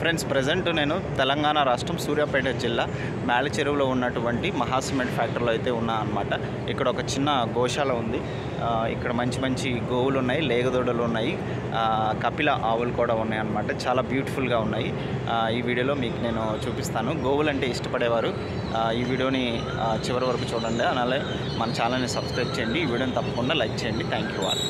Friends present నేను తెలంగాణ రాష్ట్రం సూర్యాపేట జిల్లా మేళచెరువులో ఉన్నటువంటి మహా సిమెంట్ ఫ్యాక్టరీలో అయితే ఉన్నా అనమాట. ఇక్కడ ఒక చిన్న గోశాల ఉంది. ఇక్కడ మంచి మంచి గోవులు ఉన్నాయి, లేగదూడలు ఉన్నాయి, కపిల ఆవులు కూడా ఉన్నాయి అన్నమాట. చాలా బ్యూటిఫుల్గా ఉన్నాయి. ఈ వీడియోలో మీకు నేను చూపిస్తాను. గోవులు అంటే ఇష్టపడేవారు ఈ వీడియోని చివరి వరకు చూడండి. అలాగే మన ఛానల్ని సబ్స్క్రైబ్ చేయండి. ఈ వీడియోని తప్పకుండా లైక్ చేయండి. Thank you all.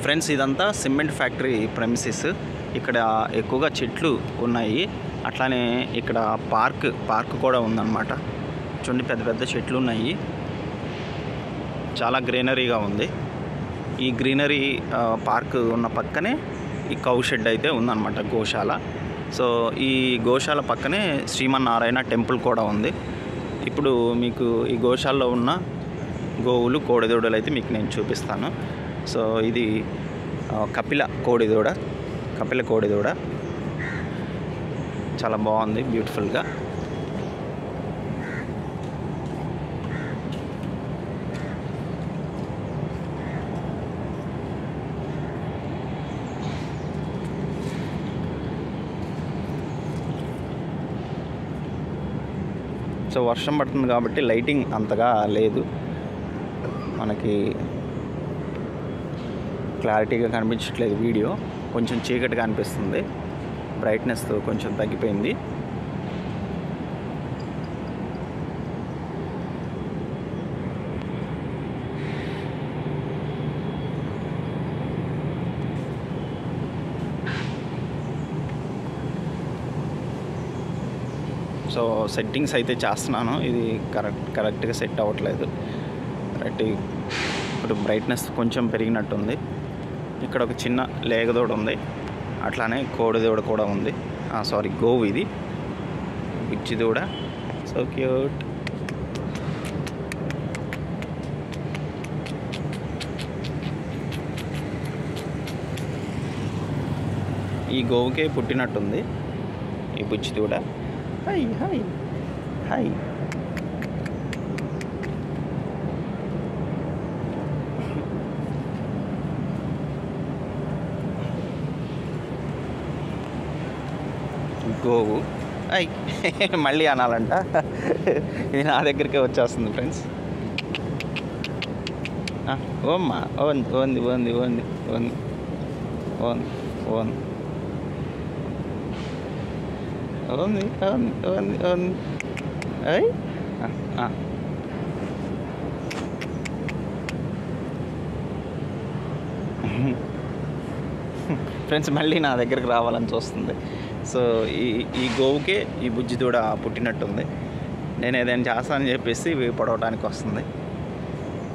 ఫ్రెండ్స్ ఇదంతా సిమెంట్ ఫ్యాక్టరీ ప్రెమిసెస్. ఇక్కడ ఎక్కువగా చెట్లు ఉన్నాయి. అట్లానే ఇక్కడ పార్క్ కూడా ఉందన్నమాట. చూడండి, పెద్ద పెద్ద చెట్లు ఉన్నాయి. చాలా గ్రీనరీగా ఉంది. ఈ గ్రీనరీ పార్క్ ఉన్న పక్కనే ఈ కౌ షెడ్ అయితే ఉందన్నమాట, గోశాల. సో ఈ గోశాల పక్కనే శ్రీమన్నారాయణ టెంపుల్ కూడా ఉంది. ఇప్పుడు మీకు ఈ గోశాలలో ఉన్న గోవులు, కోడిదూడలు అయితే మీకు నేను చూపిస్తాను. సో ఇది కపిల కోడిదూడ, చాలా బాగుంది, బ్యూటిఫుల్గా. సో వర్షం పడుతుంది కాబట్టి లైటింగ్ అంతగా లేదు, మనకి క్లారిటీగా కనిపించట్లేదు. వీడియో కొంచెం చీకటిగా అనిపిస్తుంది, బ్రైట్నెస్ కొంచెం తగ్గిపోయింది. సో సెట్టింగ్స్ అయితే చేస్తున్నాను, ఇది కరెక్ట్గా సెట్ అవ్వట్లేదు. ఇప్పుడు బ్రైట్నెస్ కొంచెం పెరిగినట్టుంది. ఇక్కడ ఒక చిన్న లేగదూడ ఉంది, అట్లానే కోడిదూడ కూడా ఉంది. సారీ, గోవు ఇది, పిచ్చి దూడ. So cute. ఈ గోవుకే పుట్టినట్టుంది ఈ పిచ్చి దూడ. Hi hi hi. గోవు అయ్ మళ్ళీ అనాలంట, ఇది నా దగ్గరికే వచ్చేస్తుంది ఫ్రెండ్స్. ఓమ్మా, ఓంది ఓంది ఓంది ఓంది ఓంది ఓంది ఓంది ఓంది ఓంది ఓంది ఓంది అయ్. ఫ్రెండ్స్ మళ్ళీ నా దగ్గరికి రావాలని చూస్తుంది. సో ఈ గోవుకే ఈ బుజ్జి దూడ పుట్టినట్టుంది. నేను ఏదైనా చేస్తానని చెప్పేసి ఇవి పొడవడానికి వస్తుంది.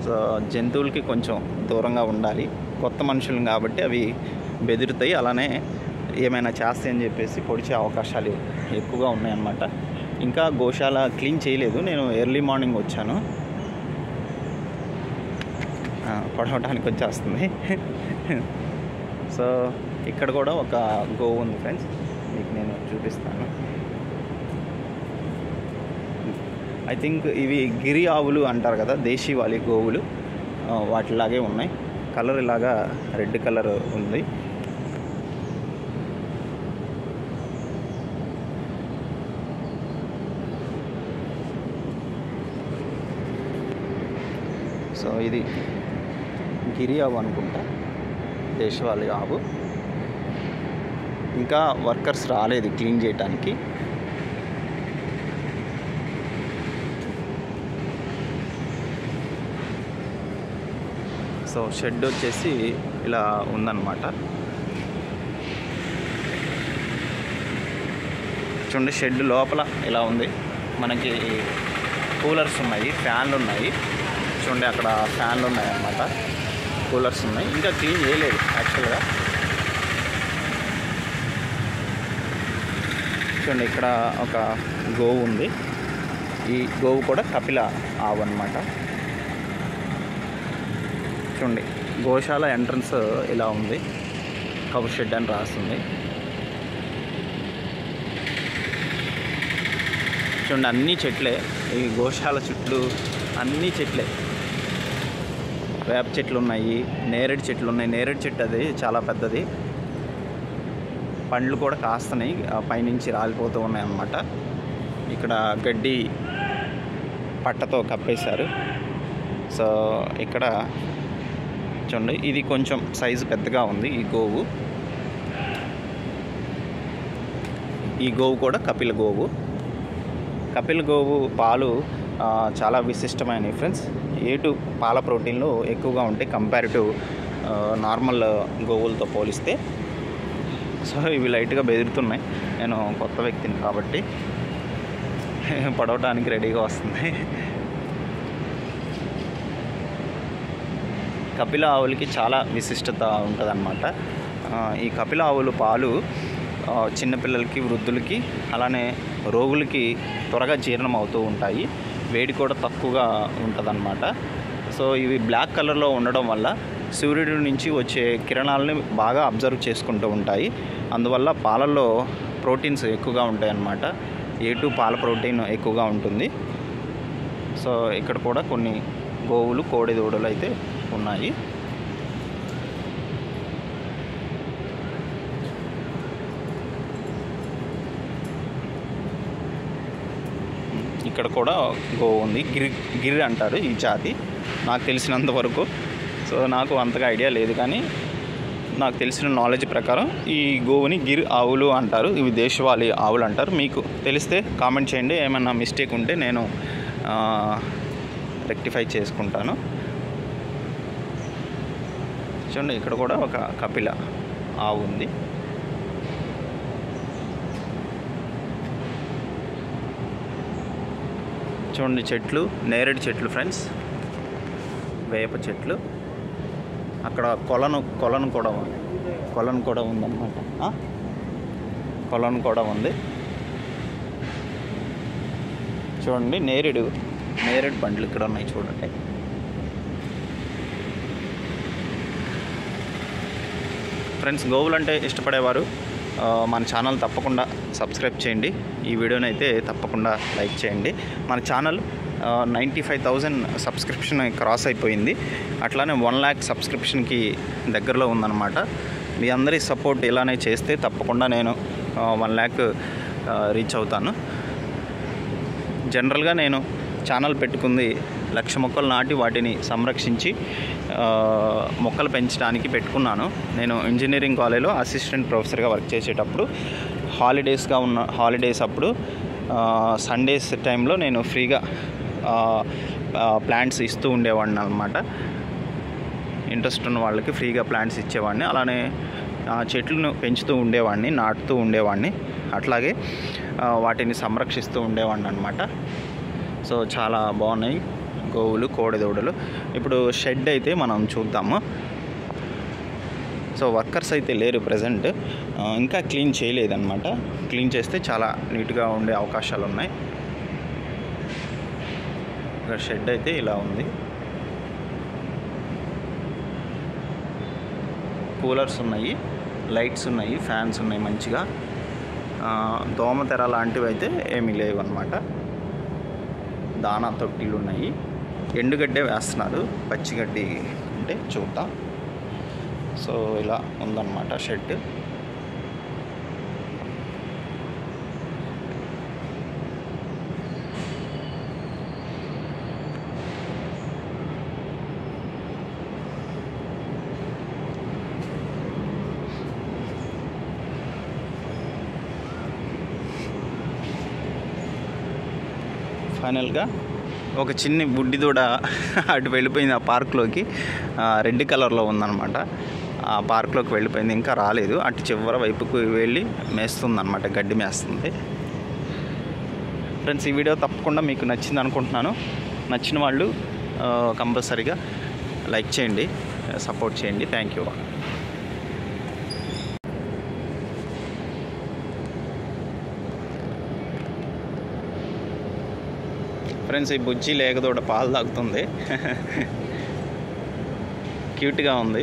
సో జంతువులకి కొంచెం దూరంగా ఉండాలి, కొత్త మనుషులు కాబట్టి అవి బెదురుతాయి. అలానే ఏమైనా చేస్తాయని చెప్పేసి పొడిచే అవకాశాలు ఎక్కువగా ఉన్నాయన్నమాట. ఇంకా గోశాల క్లీన్ చేయలేదు, నేను ఎర్లీ మార్నింగ్ వచ్చాను. పొడవడానికి వచ్చేస్తుంది. సో ఇక్కడ కూడా ఒక గోవు ఉంది ఫ్రెండ్స్, మీకు నేను చూపిస్తాను. ఐ థింక్ ఇవి గిరి ఆవులు అంటారు కదా, దేశీవాలి గోవులు, వాటిలాగే ఉన్నాయి. కలర్ ఇలాగా రెడ్ కలర్ ఉంది. సో ఇది గిరి ఆవు అనుకుంటా, దేశవాళీ ఆవు. ఇంకా వర్కర్స్ రాలేదు క్లీన్ చేయడానికి. సో షెడ్ వచ్చేసి ఇలా ఉందన్నమాట. చూడండి, షెడ్ లోపల ఇలా ఉంది. మనకి కూలర్స్ ఉన్నాయి, ఫ్యాన్లు ఉన్నాయి. చూడండి, అక్కడ ఫ్యాన్లు ఉన్నాయి అన్నమాట, కూలర్స్ ఉన్నాయి. ఇంకా క్లీన్ చేయలేదు యాక్చువల్గా. చూడండి, ఇక్కడ ఒక గోవు ఉంది. ఈ గోవు కూడా కపిల ఆవు అన్నమాట. చూడండి, గోశాల ఎంట్రన్స్ ఇలా ఉంది, కౌ షెడ్ అని రాస్తుంది. చూడండి, అన్నీ చెట్లే. ఈ గోశాల చుట్టూ అన్నీ చెట్లే. వేప చెట్లు ఉన్నాయి, నేరేడు చెట్లు ఉన్నాయి. నేరేడు చెట్టు అది చాలా పెద్దది. పండ్లు కూడా కాస్తున్నాయి, పైనుంచి రాలిపోతూ ఉన్నాయి అన్నమాట. ఇక్కడ గడ్డి పట్టతో కప్పేశారు. సో ఇక్కడ చూడండి, ఇది కొంచెం సైజు పెద్దగా ఉంది ఈ గోవు. ఈ గోవు కూడా కపిల గోవు. కపిల గోవు పాలు చాలా విశిష్టమైనవి ఫ్రెండ్స్. A2 పాల ప్రోటీన్లు ఎక్కువగా ఉంటాయి కంపేరిటివ్ నార్మల్ గోవులతో పోలిస్తే. సో ఇవి లైట్గా బెదురుతున్నాయి, నేను కొత్త వ్యక్తిని కాబట్టి పడవటానికి రెడీగా వస్తుంది. కపిల ఆవులకి చాలా విశిష్టత ఉంటుందన్నమాట. ఈ కపిల ఆవులు పాలు చిన్నపిల్లలకి, వృద్ధులకి, అలానే రోగులకి త్వరగా జీర్ణం అవుతూ ఉంటాయి. వేడి కూడా తక్కువగా ఉంటుందన్నమాట. సో ఇవి బ్లాక్ కలర్లో ఉండడం వల్ల సూర్యుడి నుంచి వచ్చే కిరణాలని బాగా అబ్జర్వ్ చేసుకుంటూ ఉంటాయి. అందువల్ల పాలల్లో ప్రోటీన్స్ ఎక్కువగా ఉంటాయి అన్నమాట. A2 పాల ప్రోటీన్ ఎక్కువగా ఉంటుంది. సో ఇక్కడ కూడా కొన్ని గోవులు, కోడి దూడలు అయితే ఉన్నాయి. ఇక్కడ కూడా గోవు ఉంది. గిర్ అంటారు ఈ జాతి నాకు తెలిసినంత వరకు. సో నాకు అంతగా ఐడియా లేదు, కానీ నాకు తెలిసిన నాలెడ్జ్ ప్రకారం ఈ గోవుని గిర్ ఆవులు అంటారు. ఇవి దేశవాళీ ఆవులు అంటారు. మీకు తెలిస్తే కామెంట్ చేయండి, ఏమన్నా మిస్టేక్ ఉంటే నేను రెక్టిఫై చేసుకుంటాను. చూడండి, ఇక్కడ కూడా ఒక కపిల ఆవు ఉంది. చూడండి, చెట్లు, నేరేడు చెట్లు ఫ్రెండ్స్, వేప చెట్లు. అక్కడ కొలను కూడా ఉందన్నమాట. కొలను కూడా ఉంది. చూడండి, నేరేడు పండ్లు ఇక్కడ ఉన్నాయి చూడండి. ఫ్రెండ్స్, గోవులంటే ఇష్టపడేవారు మన ఛానల్ తప్పకుండా సబ్స్క్రైబ్ చేయండి. ఈ వీడియోని అయితే తప్పకుండా లైక్ చేయండి. మన ఛానల్ 95,000 సబ్స్క్రిప్షన్ క్రాస్ అయిపోయింది. అట్లానే 1 lakh సబ్స్క్రిప్షన్కి దగ్గరలో ఉందన్నమాట. మీ అందరి సపోర్ట్ ఇలానే చేస్తే తప్పకుండా నేను 1 lakh రీచ్ అవుతాను. జనరల్గా నేను ఛానల్ పెట్టుకుంది 1,00,000 మొక్కలు నాటి వాటిని సంరక్షించి మొక్కలు పెంచడానికి పెట్టుకున్నాను. నేను ఇంజనీరింగ్ కాలేజ్లో అసిస్టెంట్ ప్రొఫెసర్గా వర్క్ చేసేటప్పుడు హాలిడేస్ అప్పుడు సండేస్ టైంలో నేను ఫ్రీగా ప్లాంట్స్ ఇస్తూ ఉండేవాడిని అన్నమాట. ఇంట్రెస్ట్ ఉన్న వాళ్ళకి ఫ్రీగా ప్లాంట్స్ ఇచ్చేవాడిని. అలానే చెట్లను పెంచుతూ ఉండేవాడిని, నాటుతూ ఉండేవాడిని. అట్లాగే వాటిని సంరక్షిస్తూ ఉండేవాడిని అన్నమాట. సో చాలా బాగున్నాయి గోవులు, కోడి దూడలు. ఇప్పుడు షెడ్ అయితే మనం చూద్దాము. సో వర్కర్స్ అయితే లేరు ప్రజెంట్, ఇంకా క్లీన్ చేయలేదన్నమాట. క్లీన్ చేస్తే చాలా నీట్గా ఉండే అవకాశాలు ఉన్నాయి. ఇక్కడ షెడ్ అయితే ఇలా ఉంది. కూలర్స్ ఉన్నాయి, లైట్స్ ఉన్నాయి, ఫ్యాన్స్ ఉన్నాయి మంచిగా. దోమతెర లాంటివి అయితే ఏమీ లేవు అన్నమాట. దానా తొట్టిలు ఉన్నాయి. ఎండుగడ్డే వేస్తున్నారు, పచ్చిగడ్డి అంటే చూద్దాం. సో ఇలా ఉందన్నమాట షెడ్. ఫైనల్గా ఒక చిన్ని బుడ్డి దూడ అటు వెళ్ళిపోయింది ఆ పార్క్లోకి. రెడ్ కలర్లో ఉందన్నమాట. ఆ పార్క్లోకి వెళ్ళిపోయింది, ఇంకా రాలేదు. అటు చివరి వైపుకు వెళ్ళి మేస్తుంది అన్నమాట, గడ్డి మేస్తుంది. ఫ్రెండ్స్, ఈ వీడియో తప్పకుండా మీకు నచ్చింది అనుకుంటున్నాను. నచ్చిన వాళ్ళు కంపల్సరీగా లైక్ చేయండి, సపోర్ట్ చేయండి. Thank you. ఫ్రెండ్స్, ఈ బుజ్జి లేగదూడ పాలు తాగుతుంది. క్యూట్గా ఉంది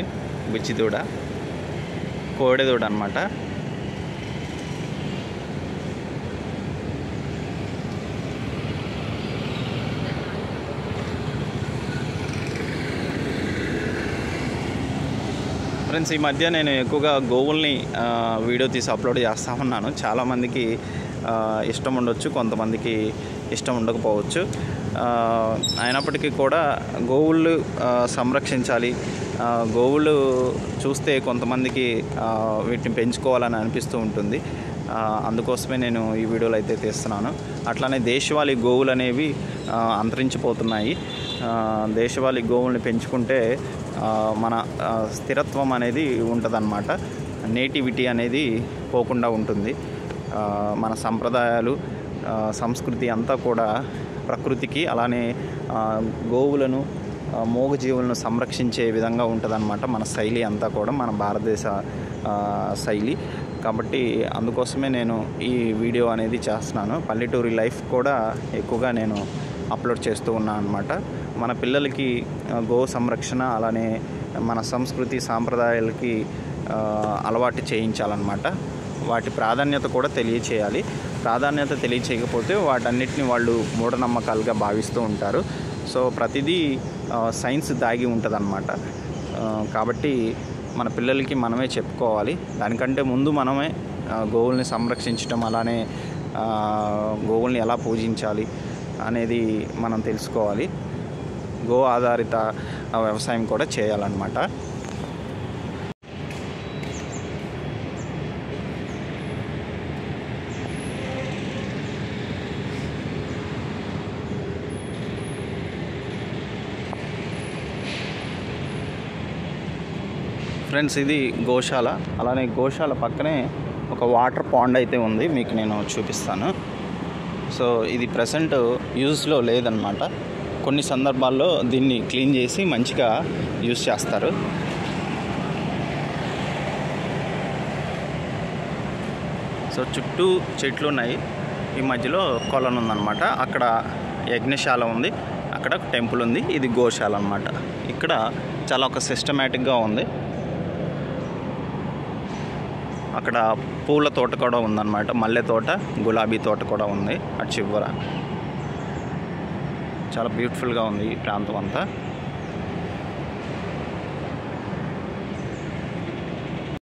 బుజ్జి దూడ, కోడి దూడ అన్నమాట. ఫ్రెండ్స్, ఈ మధ్య నేను ఎక్కువగా గోవుల్ని వీడియో తీసి అప్లోడ్ చేస్తూ ఉన్నాను. చాలామందికి ఇష్టం ఉండొచ్చు, కొంతమందికి ఇష్టం ఉండకపోవచ్చు. అయినప్పటికీ కూడా గోవులు సంరక్షించాలి. గోవులు చూస్తే కొంతమందికి వీటిని పెంచుకోవాలని అనిపిస్తూ ఉంటుంది. అందుకోసమే నేను ఈ వీడియోలు అయితే తీస్తున్నాను. అట్లానే దేశవాళీ గోవులు అనేవి అంతరించిపోతున్నాయి. దేశవాళీ గోవుల్ని పెంచుకుంటే మన స్థిరత్వం అనేది ఉంటుందన్నమాట. నేటివిటీ అనేది పోకుండా ఉంటుంది. మన సంప్రదాయాలు, సంస్కృతి అంతా కూడా ప్రకృతికి, అలానే గోవులను, మూగజీవులను సంరక్షించే విధంగా ఉంటుందన్నమాట మన శైలి అంతా కూడా, మన భారతదేశ శైలి. కాబట్టి అందుకోసమే నేను ఈ వీడియో అనేది చేస్తున్నాను. పల్లెటూరి లైఫ్ కూడా ఎక్కువగా నేను అప్లోడ్ చేస్తూ ఉన్నాను అన్నమాట. మన పిల్లలకి గో సంరక్షణ, అలానే మన సంస్కృతి సాంప్రదాయాలకి అలవాటు చేయించాలన్నమాట. వాటి ప్రాధాన్యత కూడా తెలియచేయాలి. ప్రాధాన్యత తెలియచేయకపోతే వాటన్నిటిని వాళ్ళు మూఢనమ్మకాలుగా భావిస్తూ ఉంటారు. సో ప్రతిదీ సైన్స్ దాగి ఉంటుందన్నమాట. కాబట్టి మన పిల్లలకి మనమే చెప్పుకోవాలి. దానికంటే ముందు మనమే గోవుల్ని సంరక్షించడం, అలానే గోవుల్ని ఎలా పూజించాలి అనేది మనం తెలుసుకోవాలి. గో ఆధారిత వ్యవసాయం కూడా చేయాలన్నమాట. ఫ్రెండ్స్, ఇది గోశాల. అలానే గోశాల పక్కనే ఒక వాటర్ పాండ్ అయితే ఉంది, మీకు నేను చూపిస్తాను. సో ఇది ప్రెసెంట్ యూజ్లో లేదన్నమాట. కొన్ని సందర్భాల్లో దీన్ని క్లీన్ చేసి మంచిగా యూజ్ చేస్తారు. సో చుట్టూ చెట్లు ఉన్నాయి, ఈ మధ్యలో కొలను ఉందన్నమాట. అక్కడ యజ్ఞశాల ఉంది, అక్కడ టెంపుల్ ఉంది. ఇది గోశాల అన్నమాట. ఇక్కడ చాలా ఒక సిస్టమేటిక్గా ఉంది. అక్కడ పూల తోట కూడా ఉందన్నమాట, మల్లె తోట, గులాబీ తోట కూడా ఉంది అటు చివర. చాలా బ్యూటిఫుల్గా ఉంది ఈ ప్రాంతం అంతా.